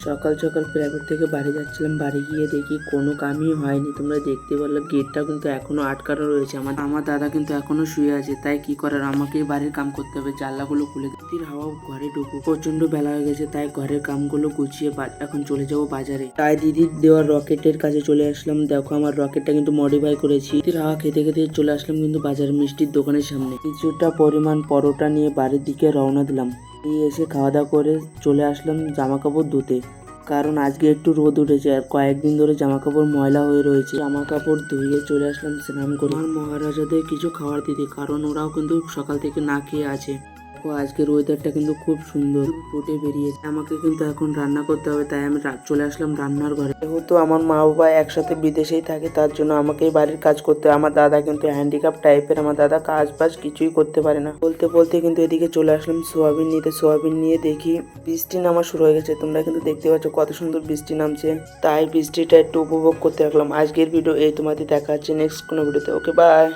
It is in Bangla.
সকাল সকাল প্রাইভেট থেকে বাড়ি যাচ্ছিলাম, বাড়ি গিয়ে দেখি কোনো কামই হয়নি। তোমরা দেখতে পারলে গেটটা কিন্তু এখনো আটকানো রয়েছে। আমার দাদা কিন্তু এখনো শুয়ে আছে, তাই কি করার, আমাকেই বাড়ির কাম করতে হবে। জানলাগুলো খুলে দিতির হাওয়া ঘরে ঢুকু, প্রচন্ড বেলা হয়ে গেছে, তাই ঘরের কামগুলো গুছিয়ে এখন চলে যাবো বাজারে। তাই দিদির দেওয়া রকেটের কাছে চলে আসলাম। দেখো আমার রকেটটা কিন্তু মডিফাই করেছি। দিদির হাওয়া খেতে খেতে চলে আসলাম কিন্তু বাজার মিষ্টির দোকানের সামনে। কিছুটা পরিমাণ পরোটা নিয়ে বাড়ির দিকে রওনা দিলাম। এসে খাওয়া দাওয়া করে চলে আসলাম জামা কাপড় ধুতে, কারণ আজকে একটু রোদ উঠেছে আর কয়েকদিন ধরে জামা কাপড় ময়লা হয়ে রয়েছে। জামা কাপড় ধুয়ে চলে আসলাম স্নান করে আমার মহারাজাদের কিছু খাবার দিতে, কারণ ওরাও কিন্তু সকাল থেকে না খেয়ে আছে। আজকের ওয়েদারটা কিন্তু খুব সুন্দর ফুটে বেরিয়েছে। আমাকে কিন্তু এখন রান্না করতে হবে, তাই আমি চলে আসলাম রান্নার ঘরে। যেহেতু আমার মা বাবা একসাথে বিদেশেই থাকে, তার জন্য আমাকেই বাড়ির কাজ করতে হয়। আমার দাদা কিন্তু হ্যান্ডিক্যাপ টাইপের, আমার দাদা কাজ বাজ কিছুই করতে পারে না। বলতে বলতে কিন্তু এদিকে চলে আসলাম সোয়াবিন নিতে। সোয়াবিন নিয়ে দেখি বৃষ্টি নামা শুরু হয়ে গেছে। তোমরা কিন্তু দেখতে পাচ্ছ কত সুন্দর বৃষ্টি নামছে, তাই বৃষ্টিটা একটু উপভোগ করতে লাগলাম। আজকের ভিডিও এই, তোমাদের দেখা হচ্ছে নেক্সট কোনো ভিডিওতে। Okay bye.